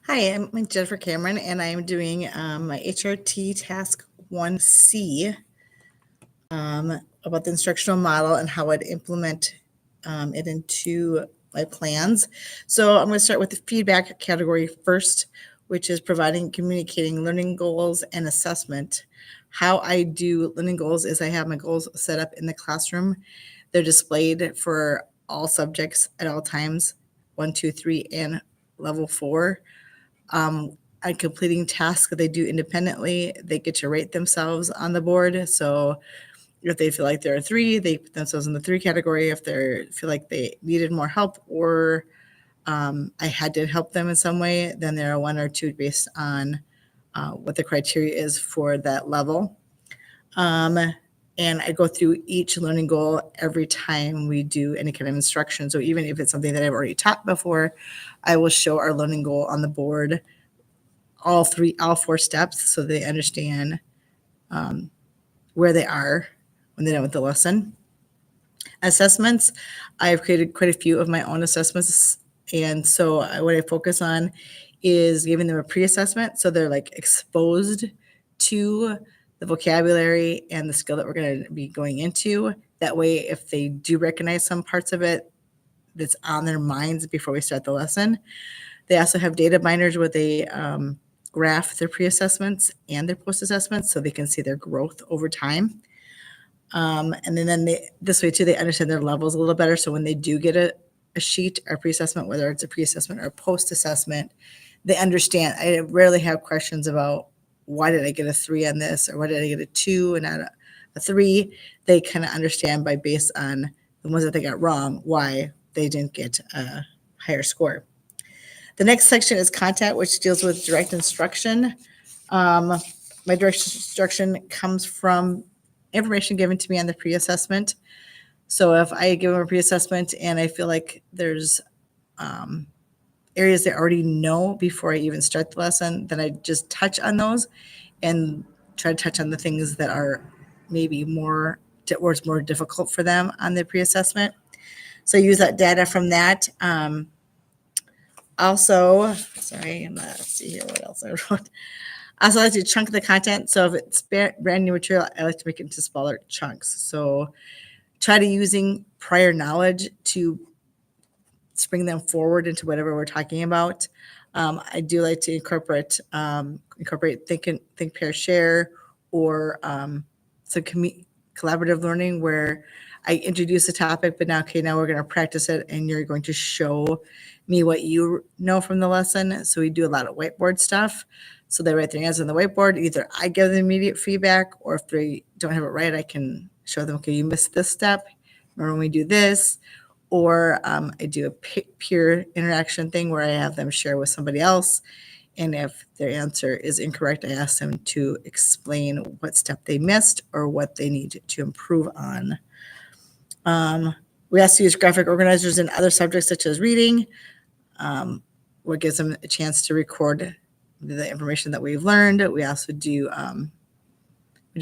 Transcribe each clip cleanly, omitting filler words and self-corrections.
Hi, I'm Jennifer Cameron, and I'm doing my HRT Task 1C about the instructional model and how I'd implement it into my plans. So I'm going to start with the feedback category first, which is providing, communicating learning goals and assessment. How I do learning goals is I have my goals set up in the classroom. They're displayed for all subjects at all times, 1, 2, 3, and level 4. And completing tasks that they do independently, they get to rate themselves on the board. So if they feel like they're a 3, they put themselves in the 3 category. If they feel like they needed more help or I had to help them in some way, then they're a 1 or 2 based on what the criteria is for that level. And I go through each learning goal every time we do any kind of instruction. So even if it's something that I've already taught before, I will show our learning goal on the board, all 4 steps, so they understand where they are when they're done with the lesson. Assessments, I've created quite a few of my own assessments, and so what I focus on is giving them a pre-assessment, so they're like exposed to the vocabulary and the skill that we're going to be going into. That way, if they do recognize some parts of it, that's on their minds before we start the lesson. They also have data binders where they graph their pre-assessments and their post-assessments so they can see their growth over time. And then this way too, they understand their levels a little better. So when they do get a sheet or pre-assessment, whether it's a pre-assessment or a post-assessment, they understand. I rarely have questions about why did I get a 3 on this, or why did I get a 2 and not a 3. They kind of understand by based on the ones that they got wrong, why they didn't get a higher score. The next section is content, which deals with direct instruction. My direct instruction comes from information given to me on the pre-assessment. So if I give them a pre-assessment and I feel like there's areas they already know before I even start the lesson, then I just touch on those and try to touch on the things that are maybe more, or it's more difficult for them on the pre-assessment. So I use that data from that. Also, sorry, let's see here what else I wrote. I also like to chunk the content. So if it's brand new material, I like to make it into smaller chunks. So try to using prior knowledge to spring them forward into whatever we're talking about. I do like to incorporate think, pair, share, or some collaborative learning where I introduce a topic, but now we're going to practice it, and you're going to show me what you know from the lesson. So we do a lot of whiteboard stuff. So they write their answers on the whiteboard. Either I give them immediate feedback, or if they don't have it right, I can show them, okay, you missed this step. Remember when we do this? Or I do a peer interaction thing where I have them share with somebody else. And if their answer is incorrect, I ask them to explain what step they missed or what they need to improve on. We also use graphic organizers in other subjects such as reading, what gives them a chance to record the information that we've learned. We also do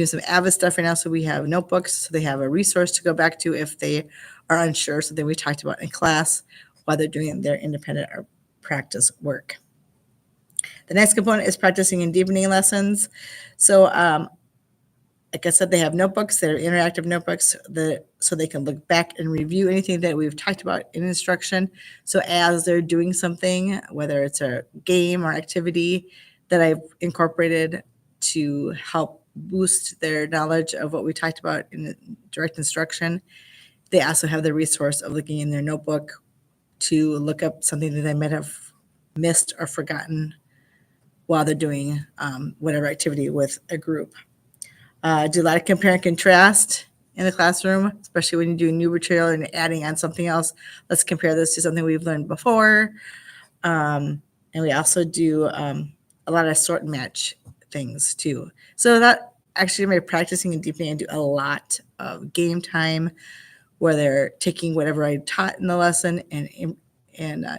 some Avid stuff right now, so we have notebooks, so they have a resource to go back to if they are unsure, something we talked about in class while they're doing their independent or practice work. The next component is practicing and deepening lessons. So like I said, they have notebooks that are interactive notebooks so they can look back and review anything that we've talked about in instruction. So as they're doing something, whether it's a game or activity that I've incorporated to help boost their knowledge of what we talked about in direct instruction, they also have the resource of looking in their notebook to look up something that they might have missed or forgotten while they're doing whatever activity with a group. Do a lot of compare and contrast in the classroom, especially when you do new material and adding on something else. Let's compare this to something we've learned before. And we also do a lot of sort and match things too. So that actually my practicing and deepening, I do a lot of game time where they're taking whatever I taught in the lesson and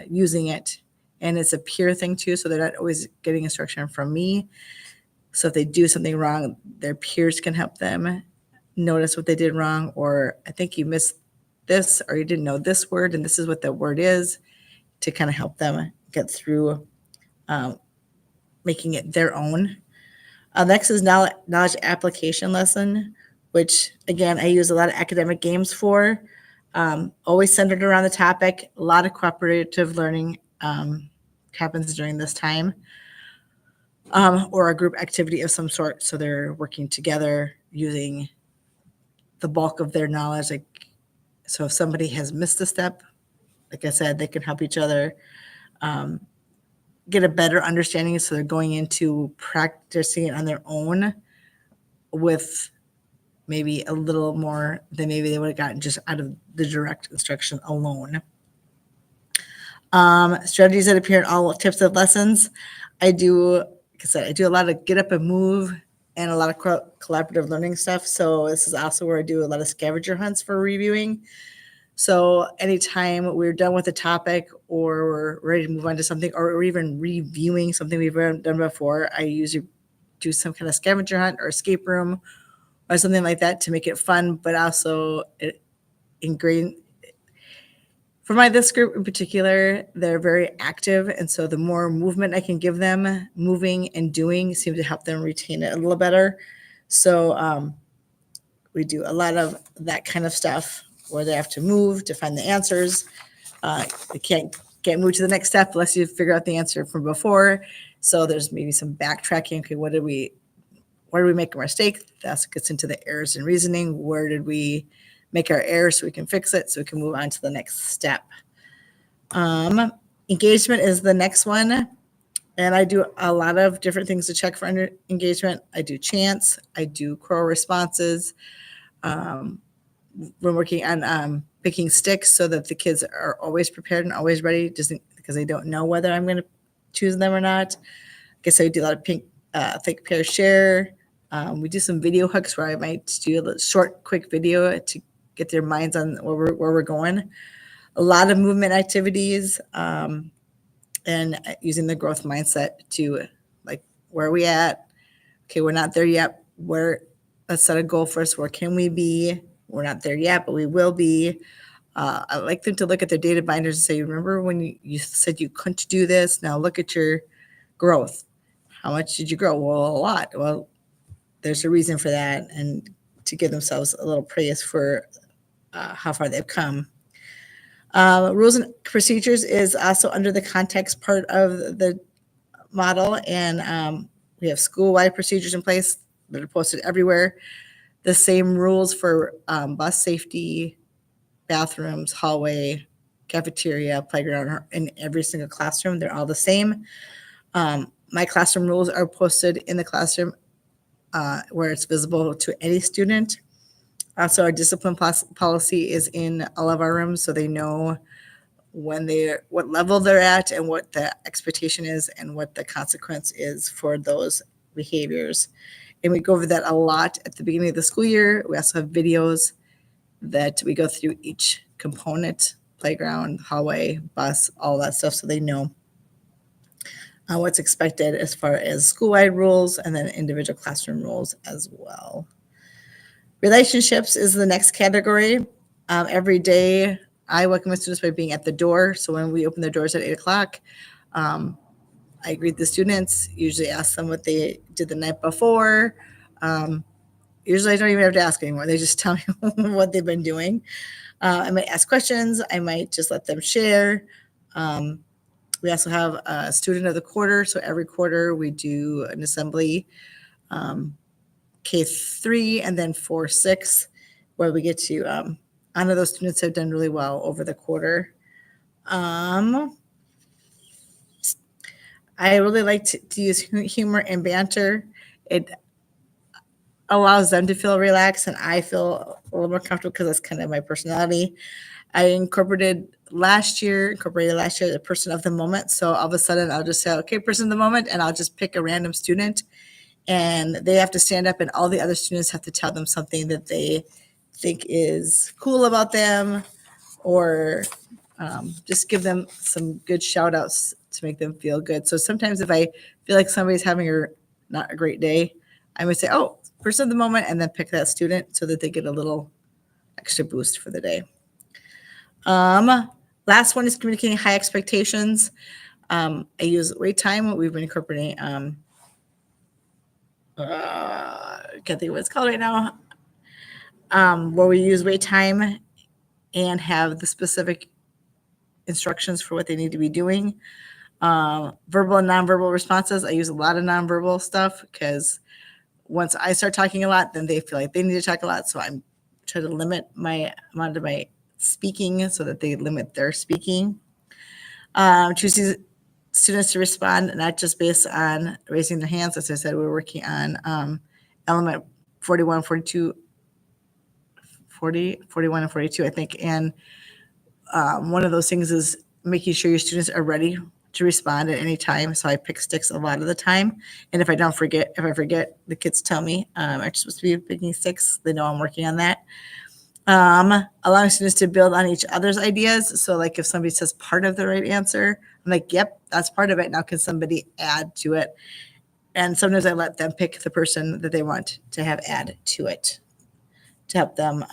using it. And it's a peer thing too, so they're not always getting instruction from me. So if they do something wrong, their peers can help them notice what they did wrong, or I think you missed this, or you didn't know this word, and this is what the word is, to kind of help them get through um, making it their own. Next is knowledge application lesson, which again, I use a lot of academic games for, always centered around the topic. A lot of cooperative learning happens during this time, or a group activity of some sort. So they're working together using the bulk of their knowledge. Like, so if somebody has missed a step, like I said, they can help each other get a better understanding. So they're going into practicing it on their own with maybe a little more than maybe they would have gotten just out of the direct instruction alone. Strategies that appear in all types of lessons. I do, like I said, I do a lot of get up and move and a lot of collaborative learning stuff. So this is also where I do a lot of scavenger hunts for reviewing. So anytime we're done with a topic or we're ready to move on to something, or we're even reviewing something we've done before, I usually do some kind of scavenger hunt or escape room or something like that to make it fun, but also ingrain. For this group in particular, they're very active, and so the more movement I can give them, moving and doing seems to help them retain it a little better. So we do a lot of that kind of stuff where they have to move to find the answers. They can't get moved to the next step unless you figure out the answer from before. So there's maybe some backtracking. Okay, where did we make a mistake? That gets into the errors in reasoning. Where did we make our errors so we can fix it so we can move on to the next step? Engagement is the next one. And I do a lot of different things to check for engagement. I do chants. I do choral responses. We're working on picking sticks so that the kids are always prepared and always ready, just because they don't know whether I'm going to choose them or not. I guess I do a lot of think, pair, share. We do some video hooks where I might do a short, quick video to get their minds on where we're going. A lot of movement activities, and using the growth mindset to, like, where are we at? Okay, we're not there yet. Let's set a goal first. Where can we be? We're not there yet, but we will be. I like them to look at their data binders and say, remember when you said you couldn't do this? Now look at your growth. How much did you grow? Well, a lot. Well, there's a reason for that, and to give themselves a little praise for how far they've come. Rules and procedures is also under the context part of the model, and we have school-wide procedures in place that are posted everywhere. The same rules for bus safety, bathrooms, hallway, cafeteria, playground, in every single classroom. They're all the same. My classroom rules are posted in the classroom where it's visible to any student. Also, our discipline policy is in all of our rooms, so they know what level they're at and what the expectation is and what the consequence is for those behaviors. And we go over that a lot at the beginning of the school year. We also have videos that we go through each component: playground, hallway, bus, all that stuff, so they know what's expected as far as school-wide rules and then individual classroom rules as well. Relationships is the next category. Every day, I welcome my students by being at the door. So when we open the doors at 8 o'clock, I greet the students, usually ask them what they did the night before. Usually I don't even have to ask anymore. They just tell me what they've been doing. I might ask questions. I might just let them share. We also have a student of the quarter. So every quarter we do an assembly, K3 and then 4-6, where we get to honor those students who have done really well over the quarter. I really like to use humor and banter. It allows them to feel relaxed, and I feel a little more comfortable because that's kind of my personality. I incorporated last year the person of the moment. So all of a sudden I'll just say, okay, person of the moment, and I'll just pick a random student, and they have to stand up, and all the other students have to tell them something that they think is cool about them, or just give them some good shout outs to make them feel good. So sometimes if I feel like somebody's having not a great day, I would say, oh, person of the moment, and then pick that student so that they get a little extra boost for the day. Last one is communicating high expectations. I use wait time. We've been incorporating, can't think of what it's called right now, where we use wait time and have the specific instructions for what they need to be doing. Verbal and nonverbal responses. I use a lot of nonverbal stuff because once I start talking a lot, then they feel like they need to talk a lot. So I'm trying to limit my amount of my speaking so that they limit their speaking. Choosing students to respond not just based on raising their hands. As I said, we're working on element 41, 42, 40, 41, and 42, I think. And one of those things is making sure your students are ready to respond at any time. So I pick sticks a lot of the time. And if I forget, the kids tell me I'm supposed to be picking sticks. They know I'm working on that. Allowing students to build on each other's ideas. So like if somebody says part of the right answer, I'm like, yep, that's part of it. Now can somebody add to it? And sometimes I let them pick the person that they want to have add to it to help them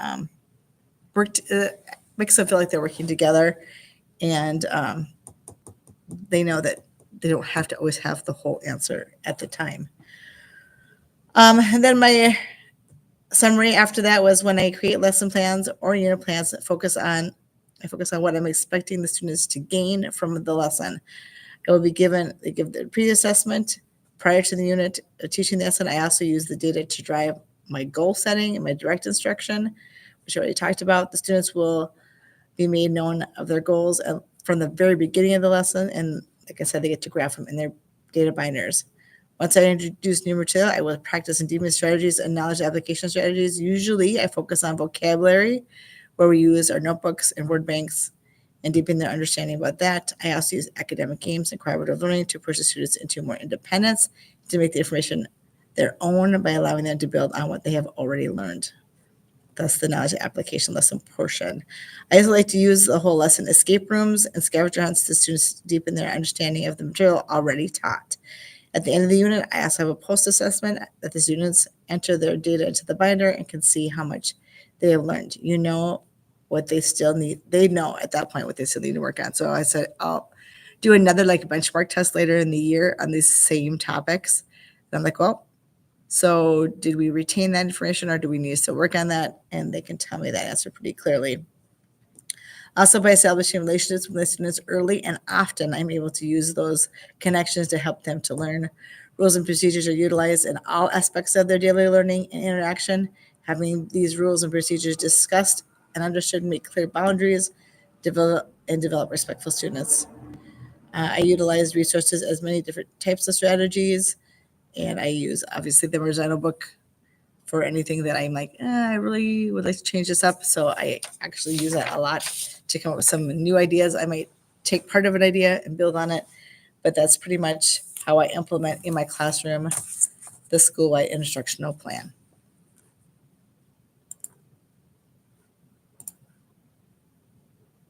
makes them feel like they're working together, and they know that they don't have to always have the whole answer at the time. And then my summary after that was when I create lesson plans or unit plans that I focus on what I'm expecting the students to gain from the lesson. It will be they give the pre-assessment prior to the unit teaching the lesson. I also use the data to drive my goal setting and my direct instruction, which I already talked about. The students will be made known of their goals from the very beginning of the lesson. And like I said, they get to graph them in their data binders. Once I introduce new material, I will practice engagement strategies and knowledge application strategies. Usually I focus on vocabulary, where we use our notebooks and word banks and deepen their understanding about that. I also use academic games and collaborative learning to push the students into more independence, to make the information their own by allowing them to build on what they have already learned. That's the knowledge application lesson portion. I also like to use the whole lesson escape rooms and scavenger hunts to students deepen their understanding of the material already taught. At the end of the unit, I also have a post-assessment that the students enter their data into the binder and can see how much they have learned. You know what they still need. They know at that point what they still need to work on. So I said, I'll do another benchmark test later in the year on these same topics. And I'm like, well, so did we retain that information or do we need to still work on that? And they can tell me that answer pretty clearly. Also, by establishing relationships with the students early and often, I'm able to use those connections to help them to learn. Rules and procedures are utilized in all aspects of their daily learning and interaction. Having these rules and procedures discussed and understood make clear boundaries, develop respectful students. I utilize resources as many different types of strategies, and I use obviously the Marzano book for anything that I'm like, I really would like to change this up. So I actually use that a lot to come up with some new ideas. I might take part of an idea and build on it, but that's pretty much how I implement in my classroom the school-wide instructional plan.